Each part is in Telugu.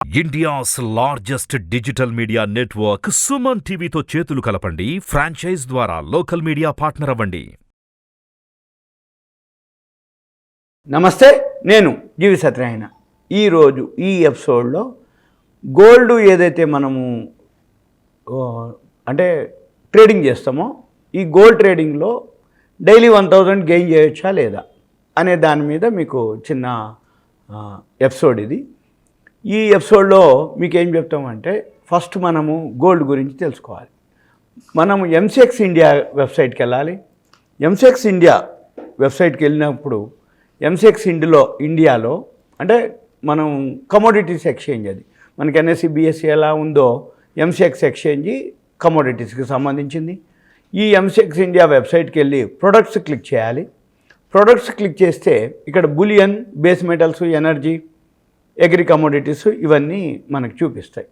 India's largest digital media network Suman టీవీతో చేతులు కలపండి. ఫ్రాంచైజ్ ద్వారా లోకల్ మీడియా పార్ట్నర్ అవ్వండి. నమస్తే, నేను జీవి సత్యనారాయణ. ఈరోజు ఈ ఎపిసోడ్లో గోల్డ్ ఏదైతే మనము అంటే ట్రేడింగ్ చేస్తామో ఈ గోల్డ్ ట్రేడింగ్లో డైలీ 1000 గెయిన్ చేయొచ్చా లేదా అనే దాని మీద మీకు చిన్న ఎపిసోడ్ ఇది. ఈ ఎపిసోడ్లో మీకు ఏం చెప్తామంటే, ఫస్ట్ మనము గోల్డ్ గురించి తెలుసుకోవాలి. మనము ఎంసెక్స్ ఇండియా వెబ్సైట్కి వెళ్ళాలి. ఎంసెక్స్ ఇండియా వెబ్సైట్కి వెళ్ళినప్పుడు ఎంసెక్స్ ఇండియాలో అంటే మనం కమోడిటీస్ ఎక్స్చేంజ్, అది మనకి ఎన్ఎస్సి బిఎస్సి ఎలా ఉందో ఎంసెక్స్ ఎక్స్చేంజ్ కమోడిటీస్కి సంబంధించింది. ఈ ఎంసెక్స్ ఇండియా వెబ్సైట్కి వెళ్ళి ప్రొడక్ట్స్ క్లిక్ చేయాలి. ప్రొడక్ట్స్ క్లిక్ చేస్తే ఇక్కడ bullion, base metals, energy, agri commodities ఇవన్నీ మనకు చూపిస్తాయి.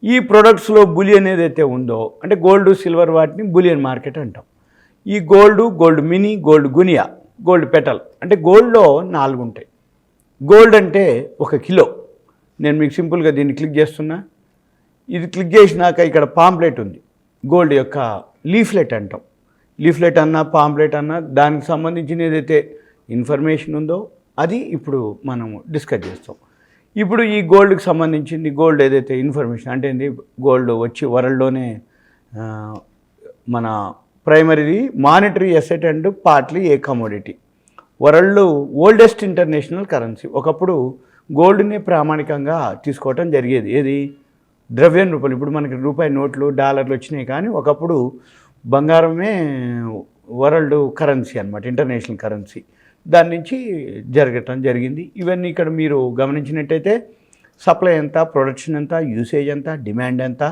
ఈ ప్రొడక్ట్స్లో బులియన్ ఏదైతే ఉందో అంటే గోల్డ్, సిల్వర్, వాటిని బులియన్ మార్కెట్ అంటాం. ఈ gold mini, gold guinea, gold petal అంటే గోల్డ్లో 4 ఉంటాయి. గోల్డ్ అంటే 1 కిలో. నేను మీకు సింపుల్గా దీన్ని క్లిక్ చేస్తున్నా. ఇది క్లిక్ చేసినాక ఇక్కడ పాంప్లెట్ ఉంది, గోల్డ్ యొక్క లీఫ్లెట్ అంటాం. లీఫ్లెట్ అన్నా పాంప్లెట్ అన్నా దానికి సంబంధించిన ఏదైతే ఇన్ఫర్మేషన్ ఉందో అది ఇప్పుడు మనము డిస్కస్ చేస్తాం. ఇప్పుడు ఈ గోల్డ్కి సంబంధించింది, గోల్డ్ ఏదైతే ఇన్ఫర్మేషన్ అంటే ఏంది, గోల్డ్ వచ్చి వరల్డ్లోనే మన primary monetary asset and partly A commodity, world oldest international currency. ఒకప్పుడు గోల్డ్ని ప్రామాణికంగా తీసుకోవటం జరిగేది, ఏది ద్రవ్యం రూపాయలు. ఇప్పుడు మనకి రూపాయి నోట్లు, డాలర్లు వచ్చినాయి, కానీ ఒకప్పుడు బంగారమే వరల్డ్ కరెన్సీ అన్నమాట, ఇంటర్నేషనల్ కరెన్సీ. దాని నుంచి జరగటం జరిగింది. ఇవన్నీ ఇక్కడ మీరు గమనించినట్టయితే సప్లై ఎంత, ప్రొడక్షన్ ఎంత, యూసేజ్ ఎంత, డిమాండ్ ఎంత,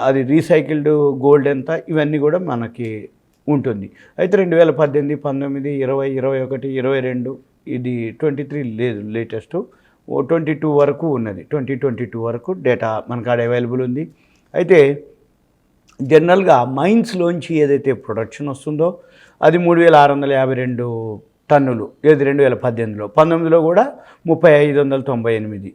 అది రీసైకిల్డ్ గోల్డ్ ఎంత, ఇవన్నీ కూడా మనకి ఉంటుంది. అయితే 2018, 19, 20, 21, 22 ఇది 23 లేదు, లేటెస్ట్ 22 వరకు ఉన్నది. 2022 వరకు డేటా మనకు ఆడ అవైలబుల్ ఉంది. అయితే జనరల్గా మైన్స్లోంచి ఏదైతే ప్రొడక్షన్ వస్తుందో అది 3652 టన్నులు, ఏది 2018లో. 19లో కూడా 3598.53,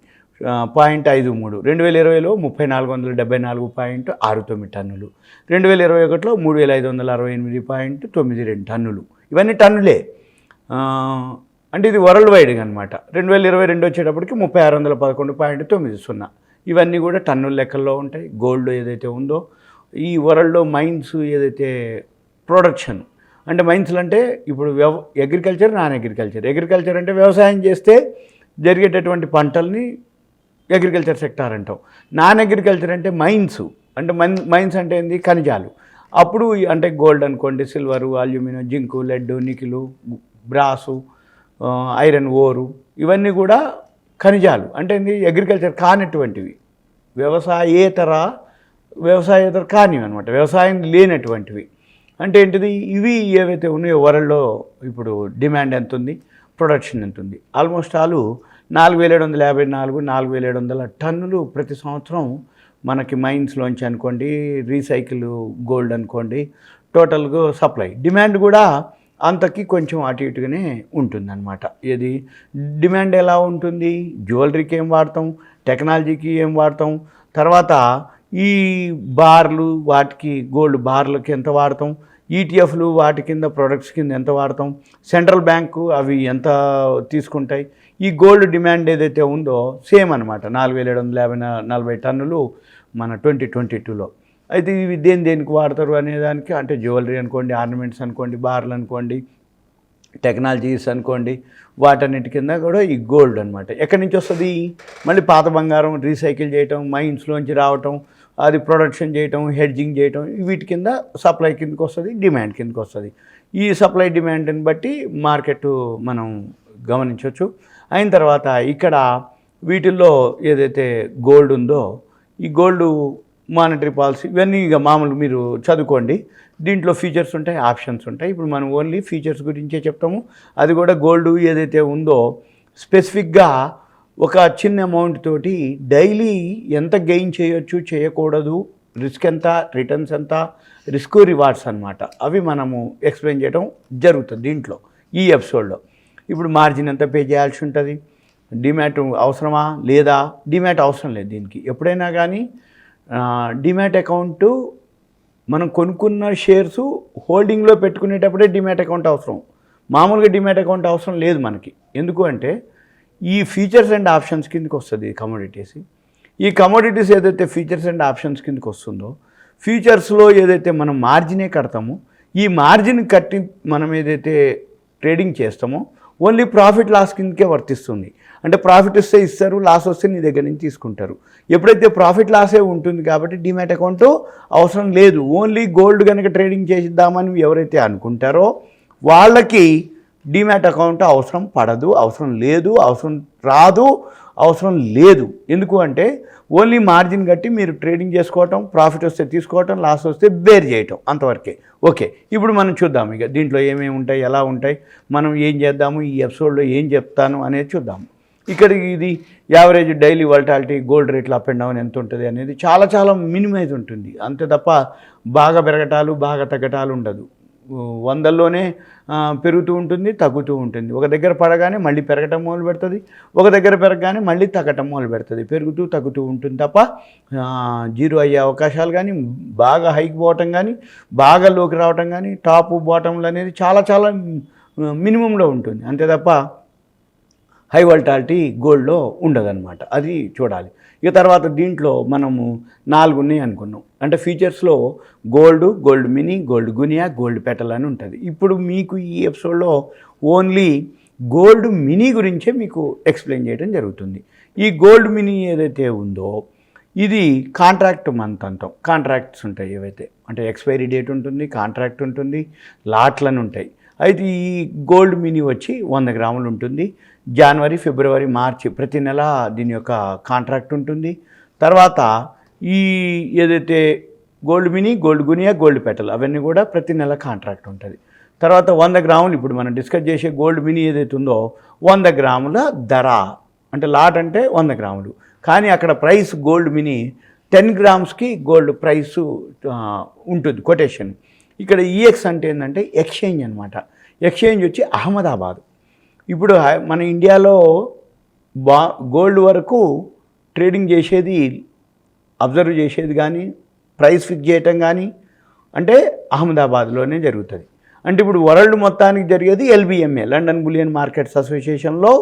2020లో 3474.69 టన్నులు, 2021లో 3568.92 టన్నులు. ఇవన్నీ టన్నులే, అంటే ఇది వరల్డ్ వైడ్గా అనమాట. 2022 వచ్చేటప్పటికి 3611.90. ఇవన్నీ కూడా టన్నుల లెక్కల్లో ఉంటాయి. గోల్డ్ ఏదైతే ఉందో ఈ వరల్డ్లో మైన్స్ ఏదైతే ప్రొడక్షన్ అంటే మైన్స్లు అంటే ఇప్పుడు అగ్రికల్చర్, నాన్ అగ్రికల్చర్. అగ్రికల్చర్ అంటే వ్యవసాయం చేస్తే జరిగేటటువంటి పంటల్ని అగ్రికల్చర్ సెక్టార్ అంటాం. నాన్ అగ్రికల్చర్ అంటే మైన్స్, అంటే మైన్స్ అంటే ఏంది, ఖనిజాలు. అప్పుడు అంటే గోల్డ్ అనుకోండి, silver, aluminium, zinc, lead, nickel, brass, iron ore, ఇవన్నీ కూడా ఖనిజాలు. అంటే ఏంది, అగ్రికల్చర్ కానటువంటివి, వ్యవసాయేతర కానివి అనమాట, వ్యవసాయం లేనటువంటివి. అంటే ఏంటిది, ఇవి ఏవైతే ఉన్నాయో వరల్డ్లో ఇప్పుడు డిమాండ్ ఎంత ఉంది, ప్రొడక్షన్ ఎంత ఉంది. ఆల్మోస్ట్ 4754, 4700 టన్నులు ప్రతి సంవత్సరం మనకి మైన్స్లోంచి అనుకోండి, రీసైకిల్ గోల్డ్ అనుకోండి, టోటల్గా సప్లై. డిమాండ్ కూడా అంతకి కొంచెం అటు ఇటుగానే ఉంటుందన్నమాట. ఏది డిమాండ్ ఎలా ఉంటుంది, జ్యువెలరీకి ఏం వాడతాం, టెక్నాలజీకి ఏం వాడతాం, తర్వాత ఈ బార్లు, వాటికి గోల్డ్ బార్లకి ఎంత వాడతాం, ఈటీఎఫ్లు వాటి కింద ప్రొడక్ట్స్ కింద ఎంత వాడతాం, సెంట్రల్ బ్యాంకు అవి ఎంత తీసుకుంటాయి. ఈ గోల్డ్ డిమాండ్ ఏదైతే ఉందో సేమ్ అనమాట, 4740 టన్నులు మన 2022లో. అయితే ఇవి దేనికి వాడతారు అనేదానికి, అంటే జ్యువెలరీ అనుకోండి, ఆర్నమెంట్స్ అనుకోండి, బార్లు అనుకోండి, టెక్నాలజీస్ అనుకోండి, వాటన్నిటి కింద కూడా ఈ గోల్డ్ అనమాట. ఎక్కడి నుంచి వస్తుంది, మళ్ళీ పాత బంగారం రీసైకిల్ చేయటం, మైన్స్లోంచి రావటం, అది ప్రొడక్షన్ చేయటం, హెడ్జింగ్ చేయటం, వీటి కింద సప్లై కిందకి వస్తుంది, డిమాండ్ కిందకి వస్తుంది. ఈ సప్లై డిమాండ్ని బట్టి మార్కెట్ మనం గమనించవచ్చు. అయిన తర్వాత ఇక్కడ వీటిల్లో ఏదైతే గోల్డ్ ఉందో ఈ గోల్డ్ మానిటరీ పాలసీ ఇవన్నీ ఇక మామూలు మీరు చదువుకోండి. దీంట్లో ఫీచర్స్ ఉంటాయి, ఆప్షన్స్ ఉంటాయి. ఇప్పుడు మనం ఓన్లీ ఫీచర్స్ గురించే చెప్తాము. అది కూడా గోల్డ్ ఏదైతే ఉందో స్పెసిఫిక్గా ఒక చిన్న అమౌంట్ తోటి డైలీ ఎంత గెయిన్ చేయొచ్చు, చేయకూడదు, రిస్క్ ఎంత, రిటర్న్స్ ఎంత, రిస్క్ రివార్డ్స్ అన్నమాట, అవి మనము ఎక్స్ప్లెయిన్ చేయడం జరుగుతుంది దీంట్లో ఈ ఎపిసోడ్లో. ఇప్పుడు మార్జిన్ ఎంత పే చేయాల్సి ఉంటుంది, డిమ్యాట్ అవసరమా లేదా? డిమ్యాట్ అవసరం లేదు దీనికి. ఎప్పుడైనా కానీ డిమ్యాట్ అకౌంటు మనం కొనుక్కున్న షేర్సు హోల్డింగ్లో పెట్టుకునేటప్పుడే డిమ్యాట్ అకౌంట్ అవసరం. మామూలుగా డిమ్యాట్ అకౌంట్ అవసరం లేదు మనకి. ఎందుకు అంటే ఈ ఫీచర్స్ అండ్ ఆప్షన్స్ కిందకి వస్తుంది కమోడిటీస్. ఈ కమోడిటీస్ ఏదైతే ఫీచర్స్ అండ్ ఆప్షన్స్ కిందకి వస్తుందో, ఫీచర్స్లో ఏదైతే మనం మార్జినే కడతామో, ఈ మార్జిన్ కట్టి మనం ఏదైతే ట్రేడింగ్ చేస్తామో ఓన్లీ ప్రాఫిట్ లాస్ కిందకే వర్తిస్తుంది. అంటే ప్రాఫిట్ వస్తే ఇస్తారు, లాస్ వస్తే నీ దగ్గర నుంచి తీసుకుంటారు. ఎప్పుడైతే ప్రాఫిట్ లాసే ఉంటుంది కాబట్టి డిమ్యాట్ అకౌంట్ అవసరం లేదు. ఓన్లీ గోల్డ్ కనుక ట్రేడింగ్ చేసిద్దామని ఎవరైతే అనుకుంటారో వాళ్ళకి డిమ్యాట్ అకౌంట్ అవసరం పడదు, అవసరం లేదు, అవసరం రాదు, అవసరం లేదు. ఎందుకు అంటే ఓన్లీ మార్జిన్ కట్టి మీరు ట్రేడింగ్ చేసుకోవటం, ప్రాఫిట్ వస్తే తీసుకోవటం, లాస్ వస్తే బేర్ చేయటం, అంతవరకే. ఓకే, ఇప్పుడు మనం చూద్దాం ఇక దీంట్లో ఏమేమి ఉంటాయి, ఎలా ఉంటాయి, మనం ఏం చేద్దాము, ఈ ఎపిసోడ్లో ఏం చెప్తాను అనేది చూద్దాం. ఇక్కడ ఇది యావరేజ్ డైలీ వాలటాలిటీ, గోల్డ్ రేట్లు అప్ అండ్ డౌన్ ఎంత ఉంటుంది అనేది చాలా చాలా మినిమైజ్ ఉంటుంది. అంతే తప్ప బాగా పెరగటాలు బాగా తగ్గటాలు ఉండదు. వందల్లోనే పెరుగుతూ ఉంటుంది, తగ్గుతూ ఉంటుంది. ఒక దగ్గర పడగానే మళ్ళీ పెరగటం మొదలు పెడుతుంది, ఒక దగ్గర పెరగగానే మళ్ళీ తగ్గటం మొదలు పెడుతుంది. పెరుగుతూ తగ్గుతూ ఉంటుంది తప్ప జీరో అయ్యే అవకాశాలు కానీ, బాగా హైక్ పోవటం కానీ, బాగా లోకి రావటం కానీ, టాప్ బాటంలు అనేది చాలా చాలా మినిమంలో ఉంటుంది. అంతే తప్ప హై వాలటాలిటీ గోల్డ్లో ఉండదన్నమాట. అది చూడాలి. ఇక తర్వాత దీంట్లో మనము 4 ఉన్నాయి అనుకున్నాం. అంటే ఫీచర్స్లో gold mini, gold guinea, gold petal అని ఉంటుంది. ఇప్పుడు మీకు ఈ ఎపిసోడ్లో ఓన్లీ గోల్డ్ మినీ గురించే మీకు ఎక్స్ప్లెయిన్ చేయడం జరుగుతుంది. ఈ గోల్డ్ మినీ ఏదైతే ఉందో ఇది కాంట్రాక్ట్ మంత్ అంటాం. కాంట్రాక్ట్స్ ఉంటాయి ఏవైతే, అంటే ఎక్స్పైరీ డేట్ ఉంటుంది, కాంట్రాక్ట్ ఉంటుంది, లాట్లను ఉంటాయి. అయితే ఈ గోల్డ్ మినీ వచ్చి 100 గ్రాములు ఉంటుంది. జనవరి, ఫిబ్రవరి, మార్చి ప్రతి నెల దీని యొక్క కాంట్రాక్ట్ ఉంటుంది. తర్వాత ఈ ఏదైతే gold mini, gold guinea, gold petal అవన్నీ కూడా ప్రతి నెల కాంట్రాక్ట్ ఉంటుంది. తర్వాత 100 గ్రాములు ఇప్పుడు మనం డిస్కస్ చేసే గోల్డ్ మినీ ఏదైతే ఉందో 100 గ్రాముల ధర, అంటే లాట్ అంటే 100 గ్రాములు. కానీ అక్కడ ప్రైస్ గోల్డ్ మినీ 10 గ్రామ్స్కి గోల్డ్ ప్రైసు ఉంటుంది కొటేషన్. ఇక్కడ ఈఎక్స్ అంటే ఏంటంటే ఎక్స్చేంజ్ అనమాట. ఎక్స్చేంజ్ వచ్చి అహ్మదాబాద్. ఇప్పుడు మన ఇండియాలో గోల్డ్ వరకు ట్రేడింగ్ చేసేది, అబ్జర్వ్ చేసేది కానీ, ప్రైస్ ఫిక్స్ చేయటం కానీ అంటే అహ్మదాబాద్లోనే జరుగుతుంది. అంటే ఇప్పుడు వరల్డ్ మొత్తానికి జరిగేది ఎల్బిఎంఏ, లండన్ బులియన్ మార్కెట్స్ అసోసియేషన్లో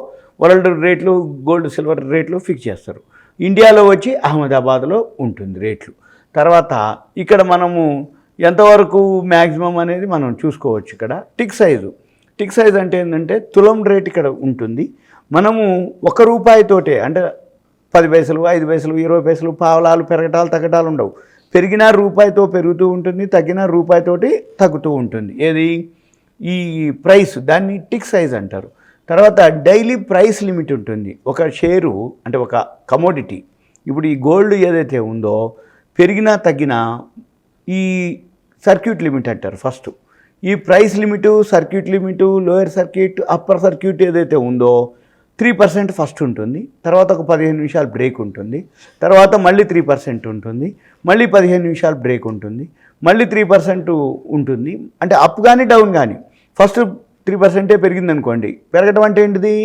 వరల్డ్ రేట్లు, గోల్డ్ సిల్వర్ రేట్లు ఫిక్స్ చేస్తారు. ఇండియాలో వచ్చి అహ్మదాబాద్లో ఉంటుంది రేట్లు. తర్వాత ఇక్కడ మనము ఎంతవరకు మ్యాక్సిమం అనేది మనం చూసుకోవచ్చు. ఇక్కడ టిక్ సైజ్ అంటే ఏంటంటే తులం రేట్ ఇక్కడ ఉంటుంది. మనము 1 రూపాయితోటే, అంటే 10 పైసలు, 5 పైసలు, 20 పైసలు, పావలాలు పెరగటాలు తగ్గటాలు ఉండవు. పెరిగిన రూపాయితో పెరుగుతూ ఉంటుంది, తగ్గిన రూపాయితోటి తగ్గుతూ ఉంటుంది. ఏది ఈ ప్రైస్, దాన్ని టిక్ సైజ్ అంటారు. తర్వాత డైలీ ప్రైస్ లిమిట్ ఉంటుంది. ఒక షేరు అంటే ఒక కమోడిటీ, ఇప్పుడు ఈ గోల్డ్ ఏదైతే ఉందో పెరిగినా తగ్గినా ఈ సర్క్యూట్ లిమిట్ అంటారు. ఫస్ట్ ఈ price limit, circuit limit, lower circuit, upper circuit ఏదైతే ఉందో 3% ఫస్ట్ ఉంటుంది. తర్వాత ఒక 15 నిమిషాలు బ్రేక్ ఉంటుంది. తర్వాత మళ్ళీ 3% ఉంటుంది. మళ్ళీ 15 నిమిషాలు బ్రేక్ ఉంటుంది. మళ్ళీ 3% ఉంటుంది. అంటే అప్ కానీ డౌన్ కానీ ఫస్ట్ 3% పెరిగింది అనుకోండి. పెరగడం అంటే ఏంటిది,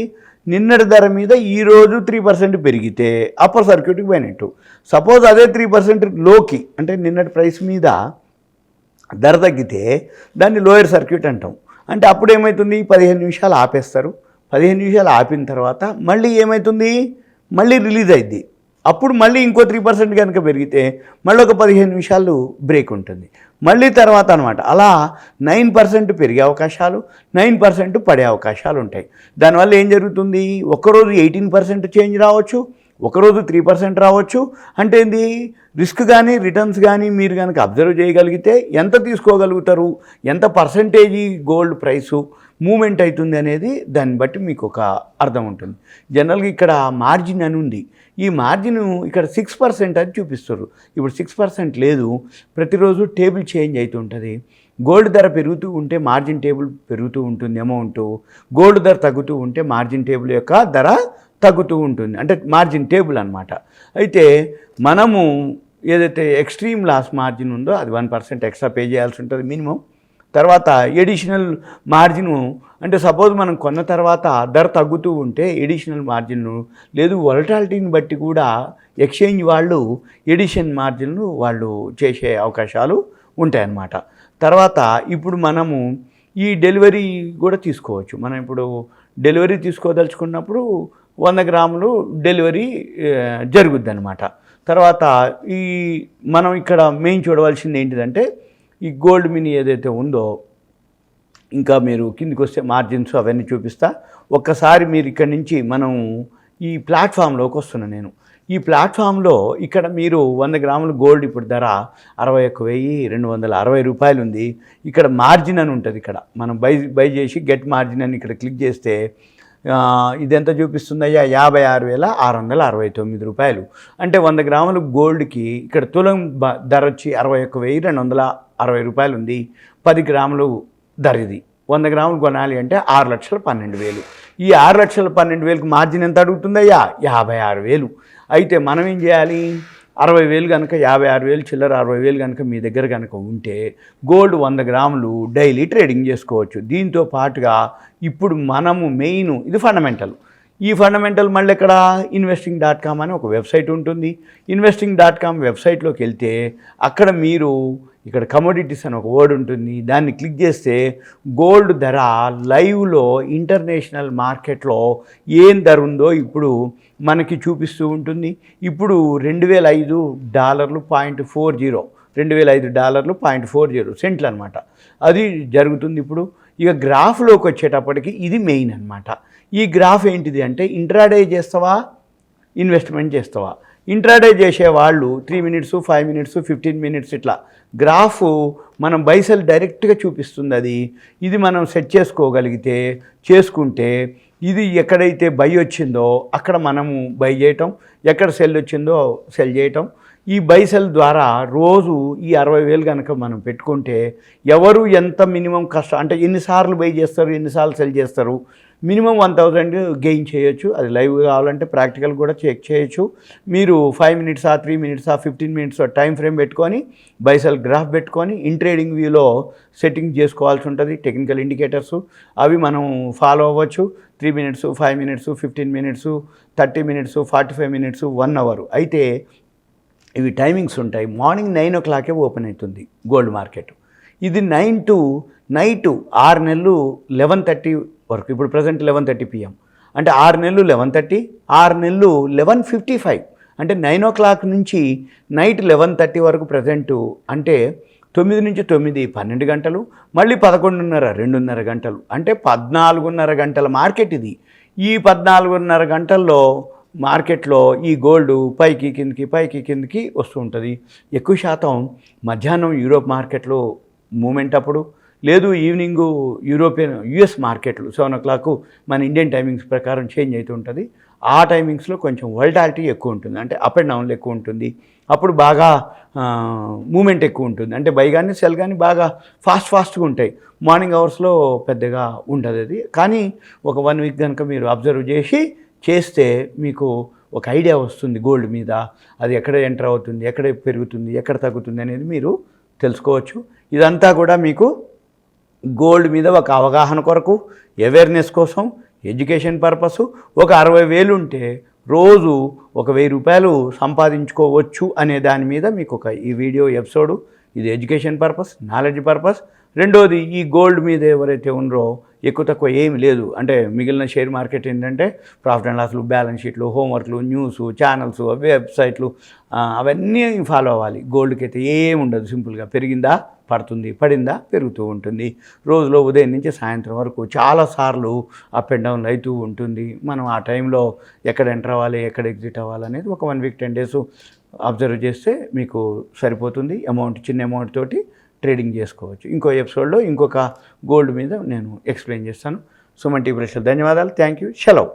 నిన్నటి ధర మీద ఈరోజు 3% పెరిగితే అప్పర్ సర్క్యూట్కి పోయినట్టు. సపోజ్ అదే 3% లోకి, అంటే నిన్నటి ప్రైస్ మీద ధర తగ్గితే దాన్ని లోయర్ సర్క్యూట్ అంటాం. అంటే అప్పుడు ఏమవుతుంది, 15 నిమిషాలు ఆపేస్తారు. 15 నిమిషాలు ఆపిన తర్వాత మళ్ళీ ఏమవుతుంది, మళ్ళీ రిలీజ్ అయింది. అప్పుడు మళ్ళీ ఇంకో 3% కనుక పెరిగితే మళ్ళీ ఒక 15 నిమిషాలు బ్రేక్ ఉంటుంది. మళ్ళీ తర్వాత అనమాట అలా 9% పెరిగే అవకాశాలు, 9% పడే అవకాశాలు ఉంటాయి. దానివల్ల ఏం జరుగుతుంది, ఒకరోజు 18% చేంజ్ రావచ్చు, ఒకరోజు 3% రావచ్చు. అంటే ఏంది, రిస్క్ కానీ రిటర్న్స్ కానీ మీరు కనుక అబ్జర్వ్ చేయగలిగితే ఎంత తీసుకోగలుగుతారు, ఎంత పర్సంటేజీ గోల్డ్ ప్రైసు మూమెంట్ అవుతుంది అనేది దాన్ని బట్టి మీకు ఒక అర్థం ఉంటుంది. జనరల్గా ఇక్కడ మార్జిన్ అని ఉంది. ఈ మార్జిన్ ఇక్కడ 6% అని చూపిస్తారు. ఇప్పుడు 6% లేదు, ప్రతిరోజు టేబుల్ చేంజ్ అవుతుంటుంది. గోల్డ్ ధర పెరుగుతూ ఉంటే మార్జిన్ టేబుల్ పెరుగుతూ ఉంటుంది అమౌంటు, గోల్డ్ ధర తగ్గుతూ ఉంటే మార్జిన్ టేబుల్ యొక్క ధర తగ్గుతూ ఉంటుంది. అంటే మార్జిన్ టేబుల్ అనమాట. అయితే మనము ఏదైతే ఎక్స్ట్రీమ్ లాస్ మార్జిన్ ఉందో అది 1% ఎక్స్ట్రా పే చేయాల్సి ఉంటుంది మినిమం. తర్వాత ఎడిషనల్ మార్జిను అంటే సపోజ్ మనం కొన్న తర్వాత ధర తగ్గుతూ ఉంటే ఎడిషనల్ మార్జిన్ను లేదు వొలటాలిటీని బట్టి కూడా ఎక్స్చేంజ్ వాళ్ళు ఎడిషన్ మార్జిన్ను వాళ్ళు చేసే అవకాశాలు ఉంటాయన్నమాట. తర్వాత ఇప్పుడు మనము ఈ డెలివరీ కూడా తీసుకోవచ్చు. మనం ఇప్పుడు డెలివరీ తీసుకోదలుచుకున్నప్పుడు 100 గ్రాములు డెలివరీ జరుగుద్ది అనమాట. తర్వాత ఈ మనం ఇక్కడ మెయిన్ చూడవలసింది ఏంటిదంటే ఈ గోల్డ్ మినీ ఏదైతే ఉందో, ఇంకా మీరు కిందికి వస్తే మార్జిన్స్ అవన్నీ చూపిస్తా. ఒక్కసారి మీరు ఇక్కడ నుంచి మనం ఈ ప్లాట్ఫామ్లోకి వస్తున్నాను నేను. ఈ ప్లాట్ఫామ్లో ఇక్కడ మీరు 100 గ్రాములు గోల్డ్ ఇప్పుడు ధర 61,260 రూపాయలు ఉంది. ఇక్కడ మార్జిన్ అని ఉంటుంది. ఇక్కడ మనం బై చేసి గెట్ మార్జిన్ అని ఇక్కడ క్లిక్ చేస్తే ఇదెంత చూపిస్తుందయ్యా, 56,669 రూపాయలు. అంటే 100 గ్రాములు గోల్డ్కి ఇక్కడ తులం ధర వచ్చి 61,260 రూపాయలు ఉంది. 10 గ్రాములు ధర ఇది. 100 గ్రాములు కొనాలి అంటే 6,12,000. ఈ 6,12,000కి మార్జిన్ ఎంత అడుగుతుందయ్యా, 56,000. అయితే మనం ఏం చేయాలి, 60,000 కనుక 56,000 చిల్లర 60,000 కనుక మీ దగ్గర కనుక ఉంటే గోల్డ్ 100 గ్రాములు డైలీ ట్రేడింగ్ చేసుకోవచ్చు. దీంతో పాటుగా ఇప్పుడు మనము మెయిన్ ఇది ఫండమెంటల్. ఈ ఫండమెంటల్ మళ్ళీ ఇక్కడ investing.com అని ఒక వెబ్సైట్ ఉంటుంది. investing.com వెబ్సైట్లోకి వెళ్తే అక్కడ మీరు ఇక్కడ కమోడిటీస్ అని ఒక వర్డ్ ఉంటుంది. దాన్ని క్లిక్ చేస్తే గోల్డ్ ధర లైవ్లో ఇంటర్నేషనల్ మార్కెట్లో ఏం ధర ఉందో ఇప్పుడు మనకి చూపిస్తూ ఉంటుంది. ఇప్పుడు $2,005.40 $2,005.40 సెంట్లు అనమాట. అది జరుగుతుంది ఇప్పుడు. ఇక గ్రాఫ్లోకి వచ్చేటప్పటికి ఇది మెయిన్ అనమాట. ఈ గ్రాఫ్ ఏంటిది అంటే ఇంట్రాడే చేస్తావా, ఇన్వెస్ట్మెంట్ చేస్తావా. ఇంట్రాడే చేసేవాళ్ళు 3 మినిట్స్, 5 మినిట్స్, 15 మినిట్స్ ఇట్లా గ్రాఫ్ మనం బైసెల్ డైరెక్ట్గా చూపిస్తుంది. ఇది మనం సెట్ చేసుకోగలిగితే చేసుకుంటే ఇది ఎక్కడైతే బై వచ్చిందో అక్కడ మనము బై చేయటం, ఎక్కడ సెల్ వచ్చిందో సెల్ చేయటం. ఈ బైసెల్ ద్వారా రోజు ఈ 60,000 కనుక మనం పెట్టుకుంటే ఎవరు ఎంత మినిమం కష్టం అంటే ఎన్నిసార్లు బై చేస్తారు, ఎన్నిసార్లు సెల్ చేస్తారు, మినిమం 1,000 గెయిన్ చేయొచ్చు. అది లైవ్ కావాలంటే ప్రాక్టికల్ కూడా చెక్ చేయొచ్చు. మీరు 5 minutes 3 minutes 15 minutes time frame పెట్టుకొని బైసెల్ గ్రాఫ్ పెట్టుకొని ఇన్ ట్రేడింగ్ వ్యూలో సెట్టింగ్ చేసుకోవాల్సి ఉంటుంది. టెక్నికల్ ఇండికేటర్స్ అవి మనం ఫాలో అవ్వచ్చు. 3 minutes, 5 minutes, 15 minutes, 30 minutes, 45 minutes, 1 hour. అయితే ఇవి టైమింగ్స్ ఉంటాయి. మార్నింగ్ 9 o'clock ఓపెన్ అవుతుంది గోల్డ్ మార్కెట్. ఇది 9 to నైట్ 6 నెలలు 11:30 వరకు. ఇప్పుడు ప్రజెంట్ 11:30 PM అంటే 6 నెలలు 11:30, 6 నెలలు 11:55 అంటే 9 o'clock నుంచి నైట్ 11:30 వరకు ప్రజెంటు. అంటే 9 నుంచి 9 12 గంటలు, మళ్ళీ 11:30 2:30 గంటలు, అంటే 14:30 గంటల మార్కెట్ ఇది. ఈ 14:30 గంటల్లో మార్కెట్లో ఈ గోల్డ్ పైకి కిందికి వస్తూ ఉంటుంది. ఎక్కువ శాతం మధ్యాహ్నం యూరోప్ మార్కెట్లో మూమెంట్ అప్పుడు, లేదు ఈవినింగు యుఎస్ మార్కెట్లు 7 o'clock మన ఇండియన్ టైమింగ్స్ ప్రకారం చేంజ్ అవుతూ ఉంటుంది. ఆ టైమింగ్స్లో కొంచెం వోల్టాలిటీ ఎక్కువ ఉంటుంది, అంటే అప్ అండ్ డౌన్లు ఎక్కువ ఉంటుంది. అప్పుడు బాగా మూమెంట్ ఎక్కువ ఉంటుంది, అంటే బై కానీ సెల్ కానీ బాగా ఫాస్ట్గా ఉంటాయి. మార్నింగ్ అవర్స్లో పెద్దగా ఉండదు అది. కానీ ఒక 1 week కనుక మీరు అబ్జర్వ్ చేస్తే మీకు ఒక ఐడియా వస్తుంది గోల్డ్ మీద. అది ఎక్కడ ఎంటర్ అవుతుంది, ఎక్కడ పెరుగుతుంది, ఎక్కడ తగ్గుతుంది అనేది మీరు తెలుసుకోవచ్చు. ఇదంతా కూడా మీకు గోల్డ్ మీద ఒక అవగాహన కొరకు, అవేర్నెస్ కోసం, ఎడ్యుకేషన్ పర్పస్. ఒక 60,000 ఉంటే రోజు ఒక 1,000 రూపాయలు సంపాదించుకోవచ్చు అనే దాని మీద మీకు ఈ వీడియో ఎపిసోడు. ఇది ఎడ్యుకేషన్ పర్పస్, నాలెడ్జ్ పర్పస్. రెండోది, ఈ గోల్డ్ మీద ఎవరైతే ఉన్నారో ఎక్కువ తక్కువ ఏమి లేదు. అంటే మిగిలిన షేర్ మార్కెట్ ఏంటంటే ప్రాఫిట్ అండ్ లాస్లు, బ్యాలెన్స్ షీట్లు, హోంవర్క్లు, న్యూస్ ఛానల్స్, వెబ్సైట్లు అవన్నీ ఫాలో అవ్వాలి. గోల్డ్కి అయితే ఏమి ఉండదు. సింపుల్గా పెరిగిందా పడుతుంది, పడిందా పెరుగుతూ ఉంటుంది. రోజులో ఉదయం నుంచి సాయంత్రం వరకు చాలాసార్లు అప్ అండ్ డౌన్ అవుతూ ఉంటుంది. మనం ఆ టైంలో ఎక్కడ ఎంటర్ అవ్వాలి, ఎక్కడ ఎగ్జిట్ అవ్వాలి అనేది ఒక 1 week 10 days అబ్జర్వ్ చేస్తే మీకు సరిపోతుంది. చిన్న అమౌంట్ తోటి ట్రేడింగ్ చేసుకోవచ్చు. ఇంకో ఎపిసోడ్లో ఇంకొక గోల్డ్ మీద నేను ఎక్స్ప్లెయిన్ చేస్తాను. సుమన్ టీవీ ప్రేక్షకులకు ధన్యవాదాలు. Thank you. సెలవు.